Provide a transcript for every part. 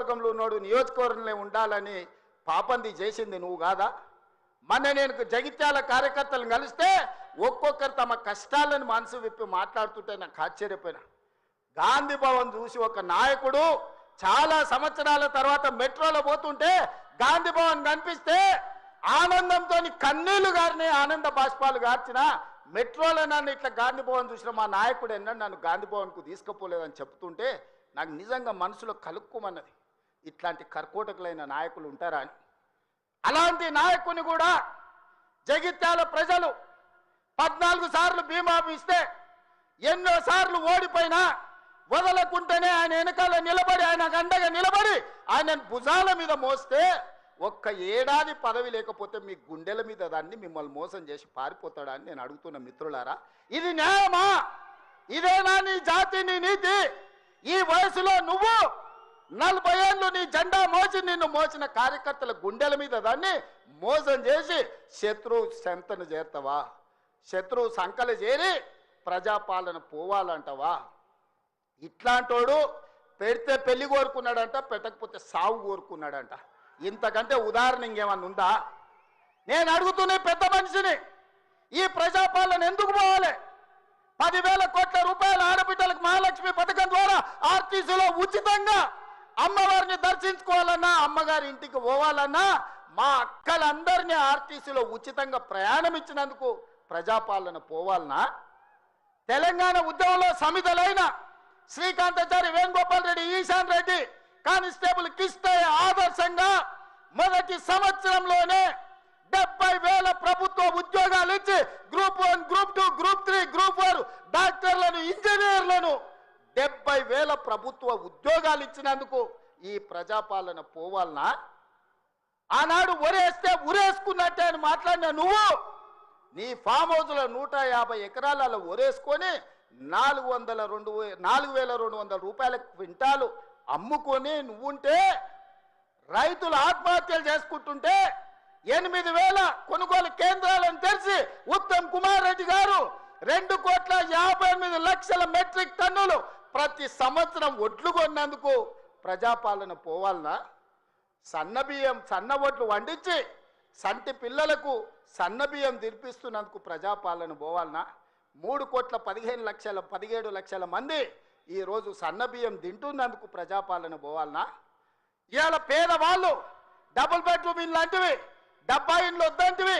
నియోజకవర్గంలో ఉన్నాడు, నియోజకవర్గంలో ఉండాలని పాపంది చేసింది నువ్వు కాదా? మొన్న నేను జగిత్యాల కార్యకర్తలను కలిస్తే ఒక్కొక్కరు తమ కష్టాలను మనసు విప్పి మాట్లాడుతుంటే నాకు ఆశ్చర్యపోయినా. గాంధీ భవన్ చూసి ఒక నాయకుడు చాలా సంవత్సరాల తర్వాత మెట్రోలో పోతుంటే గాంధీ భవన్ కనిపిస్తే ఆనందంతో కన్నీళ్లు గారిని ఆనంద బాష్పాలు గార్చిన మెట్రోలో నన్ను ఇట్లా గాంధీ భవన్ చూసిన మా నాయకుడు ఎన్నో నన్ను గాంధీ భవన్కు తీసుకుపోలేదని చెప్తుంటే నాకు నిజంగా మనసులో కలుక్కుమన్నది. ఇట్లాంటి కర్కోటకులైన నాయకులు ఉంటారా అని. అలాంటి నాయకుని కూడా జగిత్యాల ప్రజలు 14 సార్లు బీమా ఇస్తే ఎన్నో సార్లు ఓడిపోయినా వదలకుంటేనే ఆయన వెనకాల నిలబడి ఆయన అండగా నిలబడి ఆయన భుజాల మీద మోస్తే ఒక్క ఏడాది పదవి లేకపోతే మీ గుండెల మీద దాన్ని మిమ్మల్ని మోసం చేసి పారిపోతాడా అని నేను అడుగుతున్న మిత్రులారా, ఇది న్యాయమా? ఇదేనా నీ జాతి, నీ నీతి? ఈ వయసులో నువ్వు 40 ఏళ్ళు నీ జెండా మోసి నిన్ను మోసిన కార్యకర్తల గుండెల మీద దాన్ని మోసం చేసి శత్రువు సంతను చేరుతావా? శత్రువు సంకలు చేరి ప్రజాపాలన పోవాలంటావా? ఇట్లాంటోడు పెడితే పెళ్లి కోరుకున్నాడంట, పెట్టకపోతే సావు కోరుకున్నాడంట. ఇంతకంటే ఉదాహరణ ఇంకేమన్నా ఉందా? నేను అడుగుతున్న పెద్ద మనిషిని, ఈ ప్రజాపాలన ఎందుకు పోవాలి? 10,000 కోట్ల రూపాయల ఆడబిడ్డలకు మహాలక్ష్మి పథకం ద్వారా ఆర్టీసీలో ఉచితంగా అమ్మవారిని దర్శించుకోవాలన్నా, అమ్మగారి ఇంటికి పోవాలన్నా, మా అక్కలందరినీ ఆర్టీసీలో ఉచితంగా ప్రయాణం ఇచ్చినందుకు ప్రజాపాలన పోవాలన్నా? తెలంగాణ ఉద్యమంలో సమిధలైన శ్రీకాంతాచారి, వేణుగోపాల్ రెడ్డి, ఈశాన్ రెడ్డి కానిస్టేబుల్ కిష్టయ్య ఆదర్శంగా మొదటి సంవత్సరంలోనే 70,000 ప్రభుత్వ ఉద్యోగాలు ఇచ్చి గ్రూప్ 1, గ్రూప్ 2, గ్రూప్ 3, గ్రూప్ 4 డాక్టర్లను, ఇంజనీర్లను 70,000 ప్రభుత్వ ఉద్యోగాలు ఇచ్చినందుకు ఈ ప్రజాపాలన పోవాలనా? ఆనాడు ఒరేస్తే ఉరేసుకున్నట్టే అని మాట్లాడిన నువ్వు నీ ఫామ్ హౌస్లో 150 ఎకరాలలో ఒరేసుకొని 4,200 రూపాయల క్వింటాలు అమ్ముకొని నువ్వుంటే, రైతులు ఆత్మహత్యలు చేసుకుంటుంటే 8,000 కొనుగోలు కేంద్రాలను తెరిచి ఉత్తమ్ కుమార్ రెడ్డి గారు 2,58,00,000 మెట్రిక్ టన్నులు ప్రతి సంవత్సరం ఒడ్లు కొన్నందుకు ప్రజాపాలన పోవాలనా? సన్నబియ్యం, సన్న ఒడ్లు వండించి సంటి పిల్లలకు సన్నబియ్యం తినిపిస్తున్నందుకు ప్రజాపాలన పోవాలనా? 3,15,00,000 17 లక్షల మంది ఈరోజు సన్నబియ్యం తింటున్నందుకు ప్రజాపాలన పోవాలనా? ఇవాళ పేదవాళ్ళు డబుల్ బెడ్రూమ్ ఇల్లు అంటివి, డబ్బా ఇండ్లు వద్దంటివి,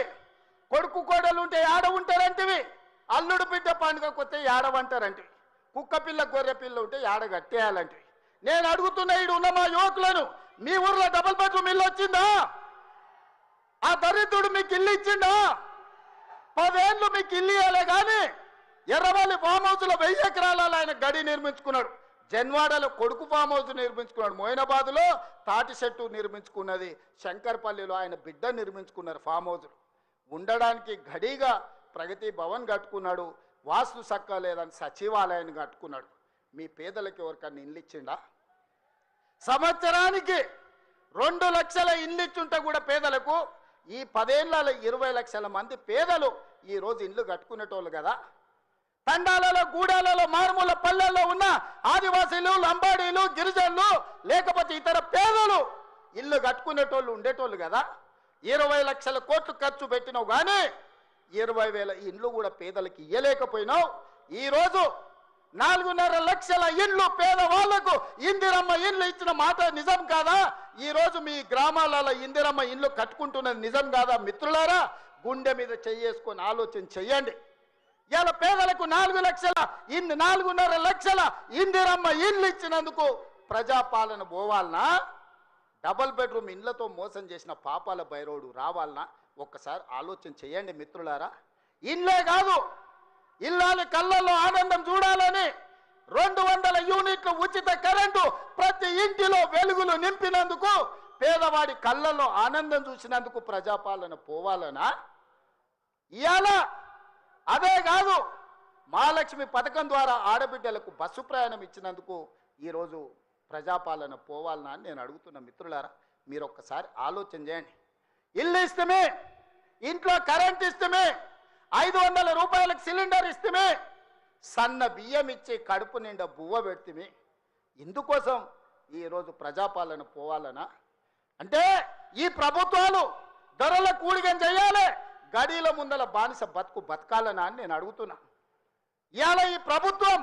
కొడుకు కోడలు ఉంటే ఏడ ఉంటారంటివి, అల్లుడు బిడ్డ పండుగ కొత్త ఏడవంటారంటివి, కుక్క పిల్ల గొర్రె పిల్ల ఉంటే ఏడ కట్టేయాలంటివి. నేను అడుగుతున్న ఈడు ఉన్న మా యువకులను, మీ ఊర్లో డబుల్ బెడ్రూమ్ ఇల్లు వచ్చిందా? ఆ దరిద్రుడు మీకు ఇల్లు ఇచ్చిండా? 10 ఏళ్ళు మీకు ఇల్లు ఇవ్వలే కానీ ఎర్రవల్లి ఫామ్ హౌస్లో 1000 ఎకరాలలో ఆయన గడి నిర్మించుకున్నాడు. జన్వాడలో కొడుకు ఫామ్ హౌస్ నిర్మించుకున్నాడు. మోయినాబాద్లో తాటి చెట్టు నిర్మించుకున్నది. శంకర్పల్లిలో ఆయన బిడ్డ నిర్మించుకున్నారు ఫామ్ హౌస్లు. ఉండడానికి గడిగా ప్రగతి భవన్ కట్టుకున్నాడు. వాస్తు సక్క లేదని సచివాలయాన్ని కట్టుకున్నాడు. మీ పేదలకు ఎవరికన్నా ఇల్లు ఇచ్చిండా? సంవత్సరానికి 2 లక్షల ఇల్లు ఇచ్చుంటే కూడా పేదలకు ఈ 10 ఏళ్లలో 20 లక్షల మంది పేదలు ఈరోజు ఇల్లు కట్టుకునేటోళ్ళు కదా. తండాలలో, గూడాలలో, మారుమూల పల్లెల్లో ఉన్న ఆదివాసీలు, లంబాడీలు, గిరిజనులు లేకపోతే ఇతర పేదలు ఇల్లు కట్టుకునేటోళ్ళు ఉండేటోళ్ళు కదా. 20 లక్షల కోట్లు ఖర్చు పెట్టినావు కానీ 20,000 ఇండ్లు కూడా పేదలకు ఇయ్యలేకపోయినావు. ఈరోజు 4.5 లక్షల ఇండ్లు పేదవాళ్లకు ఇందిరమ్మ ఇండ్లు ఇచ్చిన మాట నిజం కాదా? ఈరోజు మీ గ్రామాలలో ఇందిరమ్మ ఇండ్లు కట్టుకుంటున్నది నిజం కాదా? మిత్రులారా, గుండె మీద చేసుకొని ఆలోచన చెయ్యండి. ఇలా పేదలకు 4.5 లక్షల ఇందిరమ్మ ఇండ్లు ఇచ్చినందుకు ప్రజాపాలన పోవాలనా? డబుల్ బెడ్రూమ్ ఇండ్లతో మోసం చేసిన పాపాల భైరవుడు రావాలనా? ఒక్కసారి ఆలోచన చేయండి మిత్రులారా. ఇండ్లే కాదు, ఇల్లాలి కళ్ళల్లో ఆనందం చూడాలని 200 యూనిట్లు ఉచిత కరెంటు ప్రతి ఇంటిలో వెలుగులు నింపినందుకు, పేదవాడి కళ్ళల్లో ఆనందం చూసినందుకు ప్రజాపాలన పోవాలనా? ఇవాళ అదే కాదు, మహాలక్ష్మి పథకం ద్వారా ఆడబిడ్డలకు బస్సు ప్రయాణం ఇచ్చినందుకు ఈరోజు ప్రజాపాలన పోవాలనా అని నేను అడుగుతున్న మిత్రులారా. మీరు ఒక్కసారి ఆలోచన చేయండి. ఇల్లు ఇస్తమే, ఇంట్లో కరెంట్ ఇస్తమే, 500 రూపాయలకు సిలిండర్ ఇస్తమే, సన్న బియ్యం ఇచ్చి కడుపు నిండా బువ్వ పెడితే ఇందుకోసం ఈరోజు ప్రజాపాలన పోవాలనా? అంటే ఈ ప్రభుత్వాలు ధరల కూడిగం చేయాలి, గడీల ముందల బానిస బతకాలనా అని నేను అడుగుతున్నా. ఇవాళ ఈ ప్రభుత్వం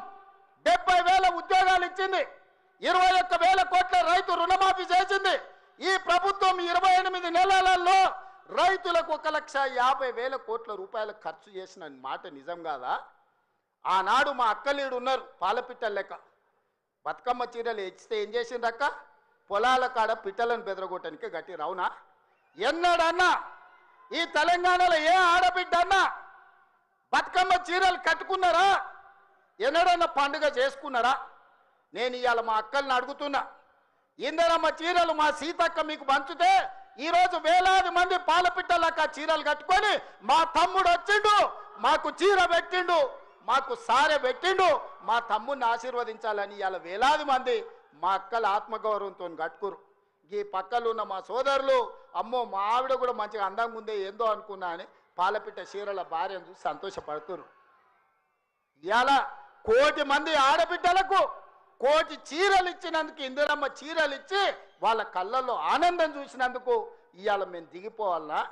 70,000 ఉద్యోగాలు ఇచ్చింది, 21,000 కోట్ల రైతు రుణమాఫీ చేసింది. ఈ ప్రభుత్వం 28 నెలలలో రైతులకు 1,50,000 కోట్ల రూపాయలు ఖర్చు చేసిన మాట నిజం కాదా? ఆనాడు మా అక్కలీడు ఉన్నారు, పాలపిట్టల లెక్క బతుకమ్మ చీరలు ఇచ్చితే ఏం చేసిండ్రక్క? పొలాల కాడ పిట్టలను బెదరగొట్టడానికి గట్టి రావునా? ఎన్నడన్నా ఈ తెలంగాణలో ఏ ఆడబిడ్డ అన్నా బతుకమ్మ చీరలు కట్టుకున్నారా? ఎన్నడన్నా పండుగ చేసుకున్నారా? నేను ఇవాళ మా అక్కల్ని అడుగుతున్నా, ఇందరమ్మ చీరలు మా సీతక్క మీకు పంచుతే ఈరోజు వేలాది మంది పాలపిట్టలక్క చీరలు కట్టుకొని మా తమ్ముడు వచ్చిండు, మాకు చీర పెట్టిండు, మాకు సారె పెట్టిండు, మా తమ్ముడిని ఆశీర్వదించాలని ఇవాళ వేలాది మంది మా అక్కల ఆత్మగౌరవంతో కట్టుకురు. ఈ పక్కలు ఉన్న మా సోదరులు, అమ్మో మా ఆవిడ కూడా మంచిగా అందంగా ఉందే ఏందో అనుకున్నా అని పాలపిట్ట చీరల భార్యను చూసి సంతోషపడుతురు. ఇవాళ 1 కోటి మంది ఆడబిడ్డలకు 1 కోటి చీరలు ఇచ్చినందుకు, ఇందిరమ్మ చీరలు ఇచ్చి వాళ్ళ కళ్ళల్లో ఆనందం చూసినందుకు ఇవాళ మేము దిగిపోవాలనా?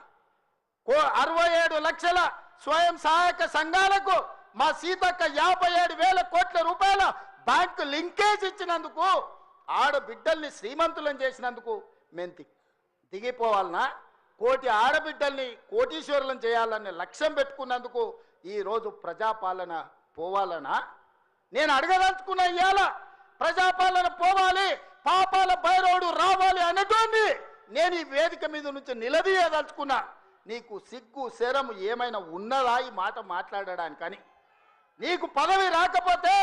67 లక్షల స్వయం సహాయక సంఘాలకు మా సీతక్క 57,000 కోట్ల రూపాయల బ్యాంకు లింకేజ్ ఇచ్చినందుకు, ఆడబిడ్డల్ని శ్రీమంతులను చేసినందుకు మేము దిగిపోవాలనా? 1 కోటి ఆడబిడ్డల్ని కోటీశ్వరులను చేయాలనే లక్ష్యం పెట్టుకున్నందుకు ఈరోజు ప్రజాపాలన పోవాలనా? నేను అడగదలుచుకున్న ఇవాళ ప్రజాపాలన పోవాలి, పాపాల భైరవుడు రావాలి అనేటువంటి నేను ఈ వేదిక మీద నుంచి నిలదీయదలుచుకున్నా. నీకు సిగ్గు శరము ఏమైనా ఉన్నదా ఈ మాట మాట్లాడడానికని? నీకు పదవి రాకపోతే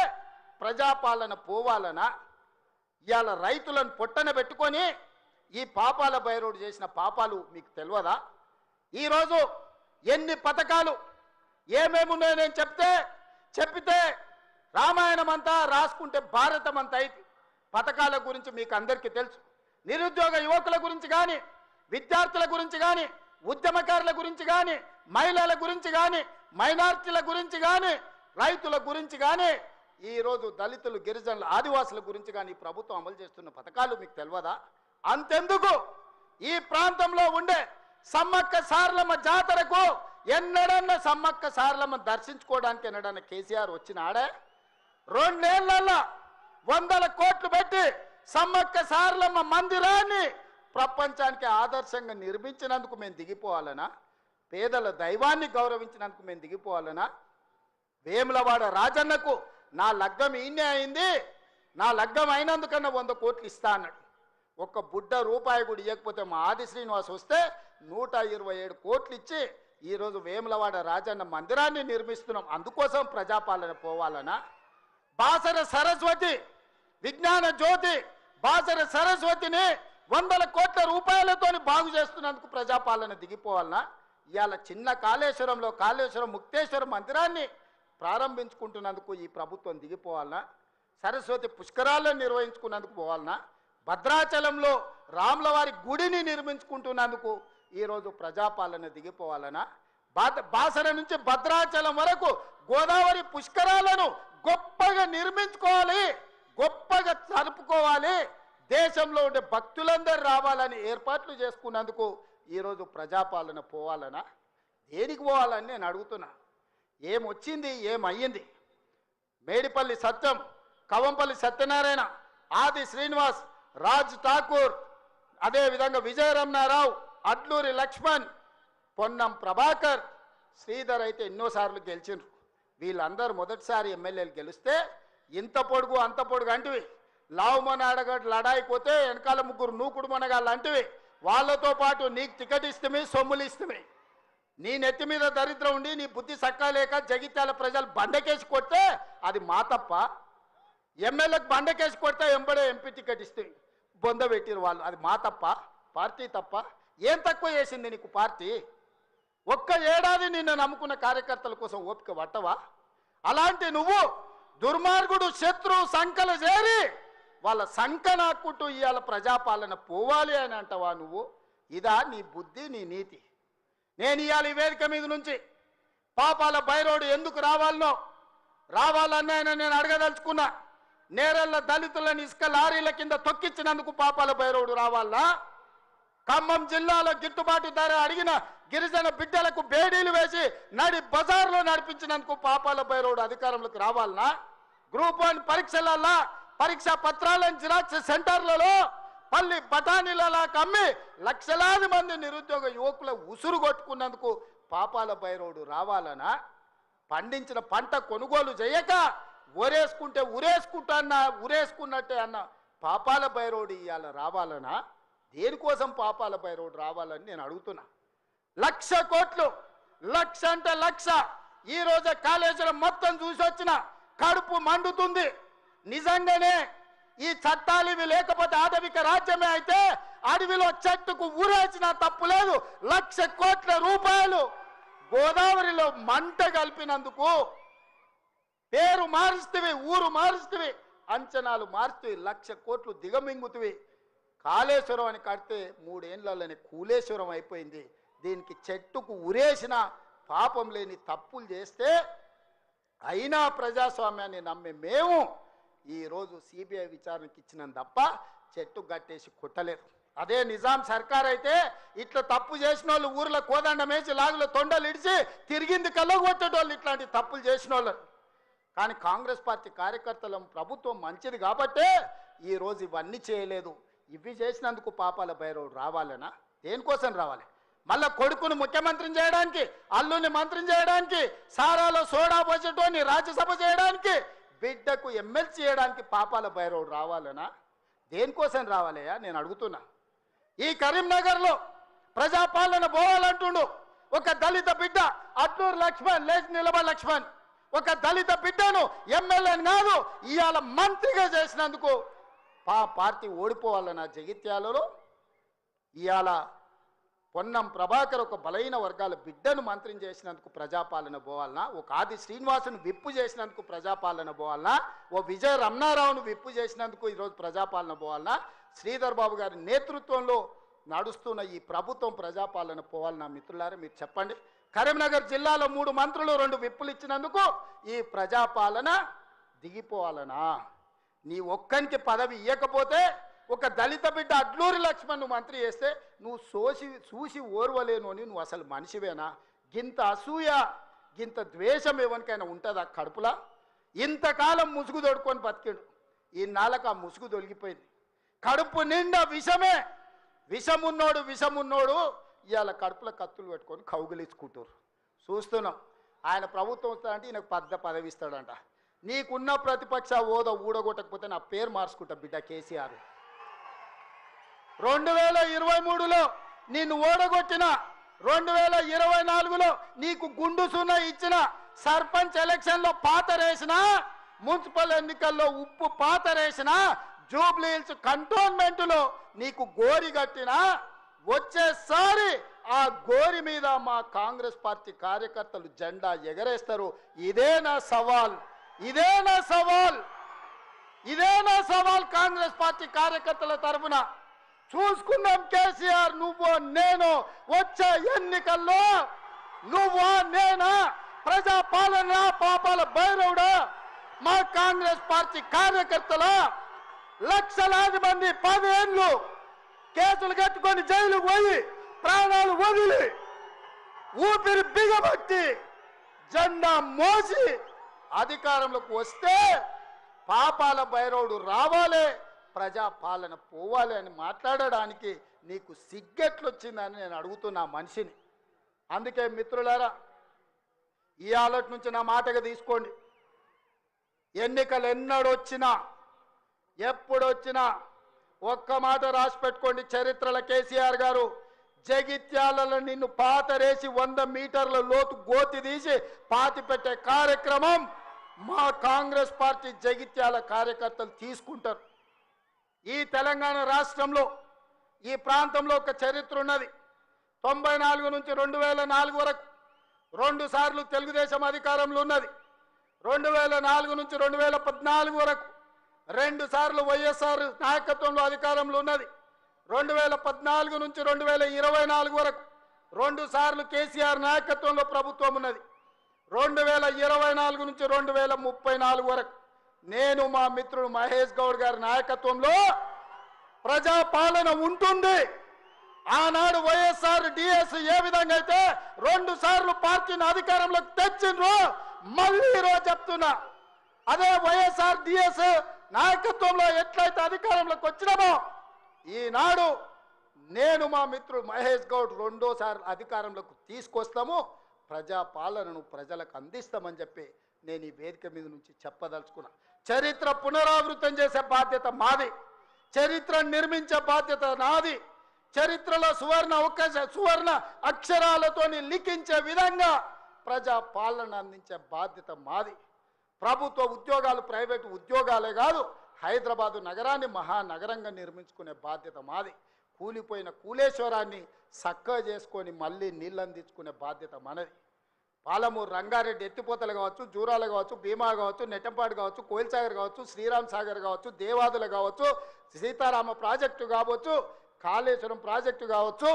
ప్రజాపాలన పోవాలనా? ఇవాళ రైతులను పొట్టన పెట్టుకొని ఈ పాపాల భైరవుడు చేసిన పాపాలు మీకు తెలియదా? ఈరోజు ఎన్ని పథకాలు ఏమేమి ఉన్నాయో నేను చెప్పితే రామాయణం అంతా రాసుకుంటే భారతం అంతా అయితే పథకాల గురించి మీకు అందరికీ తెలుసు. నిరుద్యోగ యువకుల గురించి కానీ, విద్యార్థుల గురించి కానీ, ఉద్యమకారుల గురించి కానీ, మహిళల గురించి కానీ, మైనారిటీల గురించి కానీ, రైతుల గురించి కానీ, ఈరోజు దళితులు, గిరిజనులు, ఆదివాసుల గురించి కానీ ప్రభుత్వం అమలు చేస్తున్న పథకాలు మీకు తెలియదా? అంతెందుకు ఈ ప్రాంతంలో ఉండే సమ్మక్క సారలమ్మ జాతరకు ఎన్నడన్నా సమ్మక్క సారలమ్మ దర్శించుకోవడానికి ఎన్నడన్నా కేసీఆర్ వచ్చిన ఆడే? 2 ఏళ్లలో 100 కోట్లు పెట్టి సమ్మక్క సారలమ్మ మందిరాన్ని ప్రపంచానికి ఆదర్శంగా నిర్మించినందుకు మేము దిగిపోవాలనా? పేదల దైవాన్ని గౌరవించినందుకు మేము దిగిపోవాలనా? వేములవాడ రాజన్నకు నా లగ్గం ఈయనే అయింది, నా లగ్గం అయినందుకన్నా 100 కోట్లు ఇస్తా అన్నాడు. ఒక్క బుడ్డ రూపాయి కూడా ఇవ్వకపోతే మా ఆది శ్రీనివాస్ వస్తే 127 కోట్లు ఇచ్చి ఈరోజు వేములవాడ రాజన్న మందిరాన్ని నిర్మిస్తున్నాం. అందుకోసం ప్రజాపాలన పోవాలనా? బాసర సరస్వతి విజ్ఞాన జ్యోతి బాసర సరస్వతిని 100 కోట్ల రూపాయలతో బాగు చేస్తున్నందుకు ప్రజాపాలన దిగిపోవాలనా? ఇవాళ చిన్న కాళేశ్వరంలో కాళేశ్వరం ముక్తేశ్వర మందిరాన్ని ప్రారంభించుకుంటున్నందుకు ఈ ప్రభుత్వం దిగిపోవాలనా? సరస్వతి పుష్కరాలను నిర్వహించుకున్నందుకు పోవాలనా? భద్రాచలంలో రాములవారి గుడిని నిర్మించుకుంటున్నందుకు ఈరోజు ప్రజాపాలన దిగిపోవాలనా? బాసర నుంచి భద్రాచలం వరకు గోదావరి పుష్కరాలను గొప్పగా నిర్మించుకోవాలి, గొప్పగా జరుపుకోవాలి, దేశంలో ఉండే భక్తులందరూ రావాలని ఏర్పాట్లు చేసుకున్నందుకు ఈరోజు ప్రజాపాలన పోవాలనా? దేనికి పోవాలని నేను అడుగుతున్నా. ఏమొచ్చింది, ఏమయ్యింది? మేడిపల్లి సత్యం, కవంపల్లి సత్యనారాయణ, ఆది శ్రీనివాస్, రాజ్ ఠాకూర్, అదేవిధంగా విజయరమణారావు, అడ్లూరి లక్ష్మణ్, పొన్నం ప్రభాకర్, శ్రీధర్ అయితే ఎన్నోసార్లు గెలిచిండ్రు. వీళ్ళందరూ మొదటిసారి ఎమ్మెల్యేలు గెలిస్తే ఇంత పొడుగు అంత పొడుగు అంటివి, లావుమని అడగడు లడాయిపోతే వెనకాల 3 నూకుడు మనగాళ్ళు అంటివి. వాళ్ళతో పాటు నీకు టికెట్ ఇస్తమే, సొమ్ములు ఇస్తమే. నీ నెత్తి మీద దరిద్రం ఉండి నీ బుద్ధి సక్కలేక జగిత్యాల ప్రజలు బండకేసి కొడితే అది మా తప్ప? ఎమ్మెల్యేలకు బండకేసి కొడితే ఎంబడే ఎంపీ టికెట్ ఇస్తే బొంద పెట్టిరు వాళ్ళు, అది మా తప్ప? పార్టీ తప్ప? ఏం తక్కువ చేసింది నీకు పార్టీ? ఒక్క ఏడాది నిన్ను నమ్ముకున్న కార్యకర్తల కోసం ఓపిక పట్టవా? అలాంటి నువ్వు దుర్మార్గుడు శత్రు సంకలు చేరి వాళ్ళ సంక నాక్కుంటూ ఇవాళ ప్రజాపాలన పోవాలి అని అంటవా నువ్వు? ఇదా నీ బుద్ధి, నీ నీతి? నేను ఇవాళ ఈ వేదిక మీద నుంచి పాపాల భైరవుడు ఎందుకు రావాలనో రావాలన్నా నేను అడగదలుచుకున్నా. నేరెళ్ల దళితులను ఇసుక లారీల కింద తొక్కించినందుకు పాపాల భైరవుడు రావాలా? ఖమ్మం జిల్లాలో గిట్టుబాటు ధర అడిగిన గిరిజన బిడ్డలకు బేడీలు వేసి నడి బజార్లో నడిపించినందుకు పాపాల భైరవుడు అధికారంలోకి రావాలనా? గ్రూప్ 1 పరీక్షలలో పరీక్షా పత్రాలను జిరాక్స్ సెంటర్లలో పల్లి బఠానీలలా కమ్మి లక్షలాది మంది నిరుద్యోగ యువకుల ఉసురు కొట్టుకున్నందుకు పాపాల భైరవుడు రావాలనా? పండించిన పంట కొనుగోలు చేయక ఒరేసుకుంటే ఉరేసుకున్నట్టే అన్న పాపాల భైరవుడు ఇవాళ రావాలనా? దేనికోసం పాపాల భైరవుడు రావాలని నేను అడుగుతున్నా. 1,00,000 కోట్లు, 1,00,000 అంటే 1,00,000. ఈ రోజు కాళేశ్వరం మొత్తం చూసి వచ్చిన కడుపు మండుతుంది. నిజంగానే ఈ చట్టాలు ఇవి లేకపోతే ఆటవిక రాజ్యమే అయితే అడవిలో చెట్టుకు ఊరేసిన తప్పు లేదు. 1,00,000 కోట్ల రూపాయలు గోదావరిలో మంట కలిపినందుకు పేరు మారుస్తవి, ఊరు మారుస్తవి, అంచనాలు మారుస్తవి, 1,00,000 కోట్లు దిగమింగుతవి. కాళేశ్వరం అని కడితే 3 ఏళ్లలోనే కూలేశ్వరం అయిపోయింది. దీనికి చెట్టుకు ఉరేసిన పాపం లేని తప్పులు చేస్తే అయినా ప్రజాస్వామ్యాన్ని నమ్మే మేము ఈరోజు సిబిఐ విచారణకి ఇచ్చినాం తప్ప చెట్టు గట్టేసి కొట్టలేదు. అదే నిజాం సర్కార్ అయితే ఇట్లా తప్పు చేసిన వాళ్ళు ఊర్లో కోదండం వేసి లాగులో తొండలు ఇడిచి తిరిగింది కళ్ళగొట్టేటోళ్ళు ఇట్లాంటి తప్పులు చేసిన వాళ్ళు. కానీ కాంగ్రెస్ పార్టీ కార్యకర్తల ప్రభుత్వం మంచిది కాబట్టే ఈరోజు ఇవన్నీ చేయలేదు. ఇవి చేసినందుకు పాపాల భైరవుడు రావాలనా? దేనికోసం రావాలి? మళ్ళా కొడుకును ముఖ్యమంత్రిని చేయడానికి, అల్లుని మంత్రిని చేయడానికి, సారాలో సోడా పోసేటోని రాజ్యసభ చేయడానికి, బిడ్డకు ఎమ్మెల్సీ చేయడానికి పాపాల భైరవుడు రావాలనా? దేనికోసం రావాలయ్యా నేను అడుగుతున్నా. ఈ కరీంనగర్లో ప్రజాపాలన పోవాలంటుండు ఒక దళిత బిడ్డ అట్లూరు లక్ష్మణ్, లేచి నిలబడి లక్ష్మణ్, ఒక దళిత బిడ్డను ఎమ్మెల్యేని కాదు ఇవాళ మంత్రిగా చేసినందుకు పార్టీ ఓడిపోవాలన్న జగిత్యాలలో ఇవాళ పొన్నం ప్రభాకర్ ఒక బలైన వర్గాల బిడ్డను మంత్రిని చేసినందుకు ప్రజాపాలన పోవాలనా? ఒక ఆది శ్రీనివాసును విప్పు చేసినందుకు ప్రజాపాలన పోవాలనా? ఓ విజయ రమణారావును విప్పు చేసినందుకు ఈరోజు ప్రజాపాలన పోవాలనా? శ్రీధర్ బాబు గారి నేతృత్వంలో నడుస్తున్న ఈ ప్రభుత్వం ప్రజాపాలన పోవాలనా? మిత్రులారా మీరు చెప్పండి. కరీంనగర్ జిల్లాలో 3 మంత్రులు 2 విప్పులు ఇచ్చినందుకు ఈ ప్రజాపాలన దిగిపోవాలనా? నీ ఒక్కనికి పదవి ఇవ్వకపోతే ఒక దళిత బిడ్డ అడ్లూరి లక్ష్మణ్ మంత్రి చేస్తే నువ్వు చూసి ఓర్వలేను అని నువ్వు అసలు మనిషివేనా? గింత అసూయ, గింత ద్వేషం ఎవరికైనా ఉంటుందా కడుపులా? ఇంతకాలం ముసుగు తొడుకొని బతికాడు. ఈ నాళ్ళకు ఆ ముసుగు తొలగిపోయింది. కడుపు నిండా విషమే. విషమున్నోడు ఇవాళ కడుపులో కత్తులు పెట్టుకొని కౌగిలించుకుంటారు. చూస్తున్నాం. ఆయన ప్రభుత్వం వస్తాడంటే ఈయనకు పదవి ఇస్తాడంట. నీకున్న ప్రతిపక్ష హోదా ఊడగొట్టకపోతే నా పేరు మార్చుకుంటా బిడ్డ కేసీఆర్. 2023లో నిన్ను ఓడగొట్టిన, 2024లో నీకు గుండు సున్నా ఇచ్చిన, సర్పంచ్ ఎలక్షన్లో పాతరేసిన, మున్సిపల్ ఎన్నికల్లో ఉప్పు పాతరేసిన, జూబ్లీ హిల్స్ కంటోన్మెంట్లో నీకు గోరి కట్టిన, వచ్చేసారి ఆ గోరి మీద మా కాంగ్రెస్ పార్టీ కార్యకర్తలు జెండా ఎగరేస్తారు. ఇదే నా సవాల్ కాంగ్రెస్ పార్టీ కార్యకర్తల తరఫున. చూసుకున్నాం కేసీఆర్, నువ్వు నేను వచ్చే ఎన్నికల్లో నువ్వా నేనా? ప్రజాపాలన పాపాల భైరవుడా? మా కాంగ్రెస్ పార్టీ కార్యకర్తల లక్షలాది మంది 10 ఏళ్ళు కేసులు కట్టుకొని జైలుకు పోయి ప్రాణాలు వదిలి ఊపిరి బిగబట్టి జెండా మోసి అధికారంలోకి వస్తే పాపాల భైరవుడు రావాలి, ప్రజాపాలన పోవాలి అని మాట్లాడడానికి నీకు సిగ్గెట్లొచ్చిందని నేను అడుగుతున్నా మనిషిని. అందుకే మిత్రులారా ఈ ఆలోచన నుంచి నా మాటగా తీసుకోండి. ఎన్నికలు ఎన్నడొచ్చినా ఎప్పుడొచ్చినా ఒక్క మాట రాసి పెట్టుకోండి. చరిత్రల కేసీఆర్ గారు జగిత్యాలలో నిన్ను పాతరేసి 100 మీటర్ల లోతు గోతి తీసి పాతి పెట్టే కార్యక్రమం మా కాంగ్రెస్ పార్టీ జగిత్యాల కార్యకర్తలు తీసుకుంటారు. ఈ తెలంగాణ రాష్ట్రంలో ఈ ప్రాంతంలో ఒక చరిత్ర ఉన్నది. 94 నుంచి 2004 వరకు 2 సార్లు తెలుగుదేశం అధికారంలో ఉన్నది. 2004 నుంచి 2014 వరకు 2 సార్లు వైఎస్ఆర్ నాయకత్వంలో అధికారంలో ఉన్నది. 2014 నుంచి 2024 వరకు 2 సార్లు కేసీఆర్ నాయకత్వంలో ప్రభుత్వం ఉన్నది. 2024 నుంచి 2034 వరకు నేను మా మిత్రుడు మహేష్ గౌడ్ గారి నాయకత్వంలో ప్రజాపాలన ఉంటుంది. ఆనాడు వైఎస్ఆర్ డిఎస్ ఏ విధంగా అయితే 2 సార్లు పార్టీని అధికారంలోకి తెచ్చిండ్రో మళ్ళీ ఈరోజు చెప్తున్నా, అదే వైఎస్ఆర్ డిఎస్ నాయకత్వంలో ఎట్లయితే అధికారంలోకి వచ్చినామో ఈనాడు నేను మా మిత్రుడు మహేష్ గౌడ్ 2సార్లు అధికారంలోకి తీసుకొస్తాము, ప్రజాపాలనను ప్రజలకు అందిస్తామని చెప్పి నేను ఈ వేదిక మీద నుంచి చెప్పదలుచుకున్నా. చరిత్ర పునరావృతం చేసే బాధ్యత మాది, చరిత్ర నిర్మించే బాధ్యత నాది, చరిత్రలో సువర్ణ అక్షరాలతోని లిఖించే విధంగా ప్రజా పాలన అందించే బాధ్యత మాది. ప్రభుత్వ ఉద్యోగాలు ప్రైవేటు ఉద్యోగాలే కాదు, హైదరాబాదు నగరాన్ని మహానగరంగా నిర్మించుకునే బాధ్యత మాది. కూలిపోయిన కూలేశ్వరాన్ని చక్కగా చేసుకొని మళ్ళీ నీళ్ళు అందించుకునే బాధ్యత మనది. పాలమూరు రంగారెడ్డి ఎత్తిపోతలు కావచ్చు, జూరాలు కావచ్చు, భీమా కావచ్చు, నెట్టంపాడు కావచ్చు, కోయిల్సాగర్ కావచ్చు, శ్రీరామ్ సాగర్ కావచ్చు, దేవాదులు కావచ్చు, సీతారామ ప్రాజెక్టు కావచ్చు, కాళేశ్వరం ప్రాజెక్టు కావచ్చు,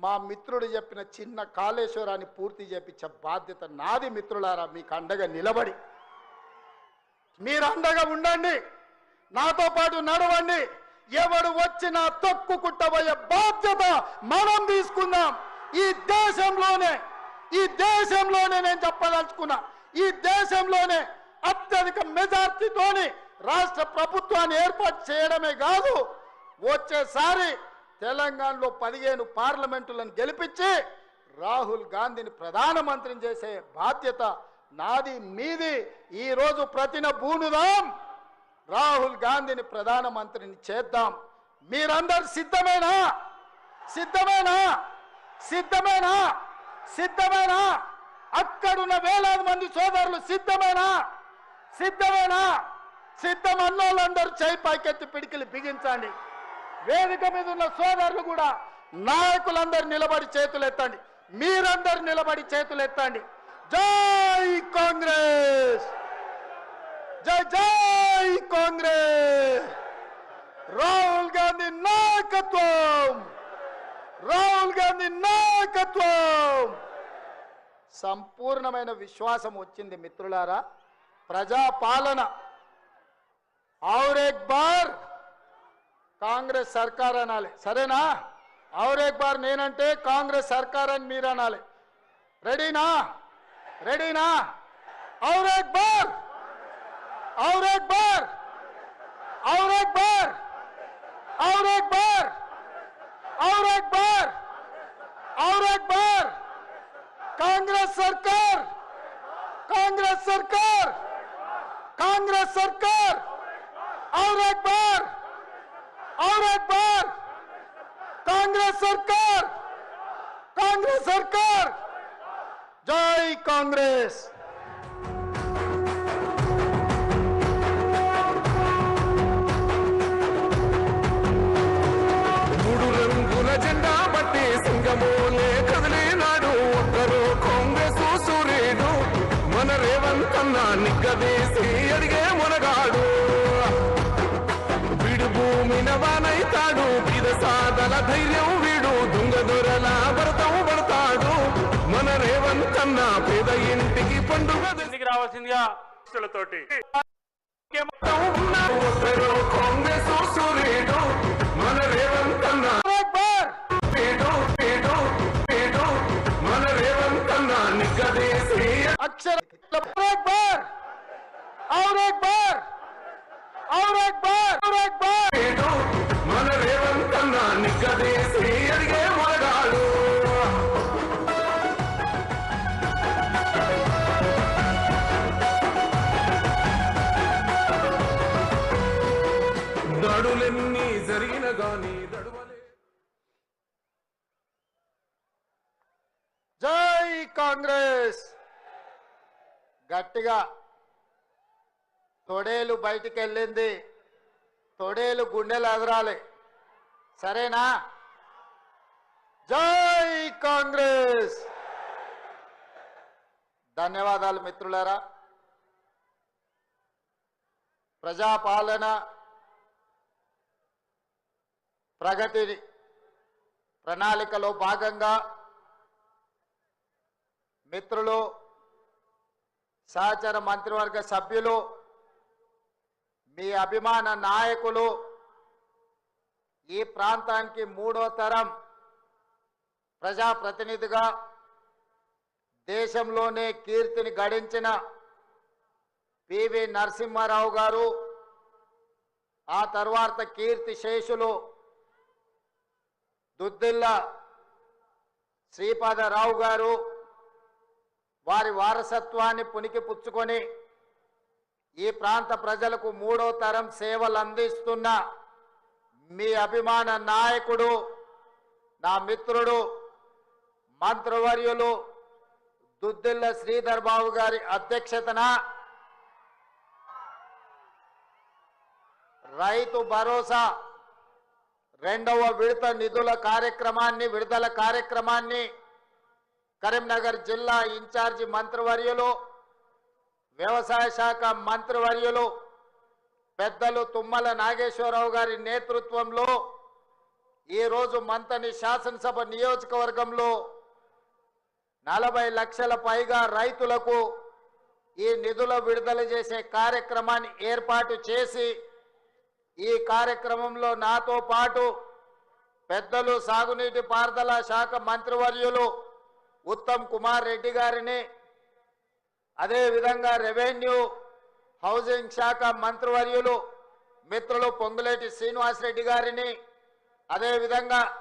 మా మిత్రుడు చెప్పిన చిన్న కాళేశ్వరాన్ని పూర్తి చేపించే బాధ్యత నాది. మిత్రులారా, మీకు అండగా నిలబడి మీరు అండగా ఉండండి, నాతో పాటు నడవండి. ఎవడు వచ్చినా తొక్కుకుంటబోయే బాధ్యత మనం తీసుకుందాం. ఈ దేశంలోనే నేను చెప్పదలుచుకున్నా, ఈ దేశంలోనే అత్యధిక మెజార్టీతోని రాష్ట్ర ప్రభుత్వాన్ని ఏర్పాటు చేయడమే కాదు, వచ్చేసారి తెలంగాణలో 15 పార్లమెంటులను గెలిపించి రాహుల్ గాంధీని ప్రధానమంత్రిని చేసే బాధ్యత నాది, మీది. ఈరోజు ప్రతిన బూనుదాం, రాహుల్ గాంధీని ప్రధానమంత్రిని చేద్దాం. మీరందరూ సిద్ధమేనా? సిద్ధమేనా? సిద్ధమేనా? సిద్ధమేనా? అక్కడున్న వేలాది మంది సోదరులు సిద్ధమేనా? సిద్ధమేనా? సిద్ధం అన్నోళ్ళందరూ చేయి పైకెత్తి పిడికిలు బిగించండి. వేదిక మీద ఉన్న సోదరులు కూడా, నాయకులందరూ నిలబడి చేతులు ఎత్తండి, మీరందరూ నిలబడి చేతులు ఎత్తండి. జై కాంగ్రెస్, జై జై కాంగ్రెస్. రాహుల్ గాంధీ నాయకత్వం, రాహుల్ గాంధీ నాయకత్వం. సంపూర్ణమైన విశ్వాసం వచ్చింది మిత్రులారా. ప్రజాపాలన ఔర్ ఏక్ బార్ కాంగ్రెస్ సర్కార్ అనాలి, సరేనా? ఔర్ ఏక్ బార్ నేనంటే కాంగ్రెస్ సర్కార్ అని మీరు అనాలి. రెడీనా? రెడీనా? ఔర్ ఏక్ బార్, ఔర్ ఏక్ బార్, ఔర్ ఏక్ బార్, ఔర్ ఏక్ బార్, ఔర్ ఏక్ బార్, ఔర్ ఏక్ బార్. కాంగ్రెస్ సర్కార్, కాంగ్రెస్ సర్కార్, కాంగ్రెస్ సర్కార్. ఔర్ ఏక్ బార్, ఔర్ ఏక్ బార్. కాంగ్రెస్ సర్కార్, కాంగ్రెస్ సర్కార్. జై కాంగ్రెస్. మూడు రంగుల జెండా బట్టి సింగమోలే కదిలినాడు ఒక్కరు కాంగ్రెస్ సూర్యుడు. మన రేవంత్ అన్నా నిగ్గదీసి అడిగే మునగాడు. వీడు భూమిన వానైతాడు, బీద సాదల ధైర్యం వీడు, దొంగ దొరల భరతం పడతాడు. మన రేవంత్ అన్నా పేద ఇంటికి పండుగ రావాల్సిందిగా తోటి ఒక్కరు కాంగ్రెస్ సూర్యుడు. మన రేవంత్ అన్నా మన రేవంత్ అన్నా నిగ్గదీసి అక్షర బార్, ఔర్ ఏక్ బార్, ఔర్ ఏక్ బార్, ఔర్ ఏక్ బార్. మన రేవంత్ అన్నా నిగ్గదీసి అడిగే మొనగాడు. దాడులెన్ని జరిగిన గాని దడువలే. జై కాంగ్రెస్. గట్టిగా తొడేలు బయటికి వెళ్ళింది, తొడేలు గుండెలు ఎదరాలి, సరేనా? జై కాంగ్రెస్. ధన్యవాదాలు మిత్రులారా. ప్రజాపాలన ప్రగతి ప్రణాళికలో భాగంగా మిత్రులు, సహచర మంత్రివర్గ సభ్యులు, మీ అభిమాన నాయకులు ఈ ప్రాంతానికి 3వ తరం ప్రజాప్రతినిధిగా దేశంలోనే కీర్తిని గడించిన పివి నరసింహారావు గారు, ఆ తర్వాత కీర్తి శేషులు దుద్దిల్ల శ్రీపాదరావు గారు వారి వారసత్వాన్ని పుణికిపుచ్చుకొని ఈ ప్రాంత ప్రజలకు 3వ తరం సేవలు అందిస్తున్న మీ అభిమాన నాయకుడు, నా మిత్రుడు, మంత్రివర్యులు దుద్దిల్ల శ్రీధర్ బాబు గారి అధ్యక్షతన రైతు భరోసా 2వ విడత నిధుల విడుదల కార్యక్రమాన్ని కరీంనగర్ జిల్లా ఇన్ఛార్జి మంత్రివర్యులు, వ్యవసాయ శాఖ మంత్రివర్యులు పెద్దలు తుమ్మల నాగేశ్వరరావు గారి నేతృత్వంలో ఈరోజు మంతని శాసనసభ నియోజకవర్గంలో 40 లక్షల పైగా రైతులకు ఈ నిధుల విడుదల చేసే కార్యక్రమాన్ని ఏర్పాటు చేసి, ఈ కార్యక్రమంలో నాతో పాటు పెద్దలు సాగునీటి పారుదల శాఖ మంత్రివర్యులు ఉత్తమ్ కుమార్ రెడ్డి గారిని, అదేవిధంగా రెవెన్యూ హౌసింగ్ శాఖ మంత్రివర్యులు మిత్రులు పొంగులేటి శ్రీనివాసరెడ్డి గారిని, అదేవిధంగా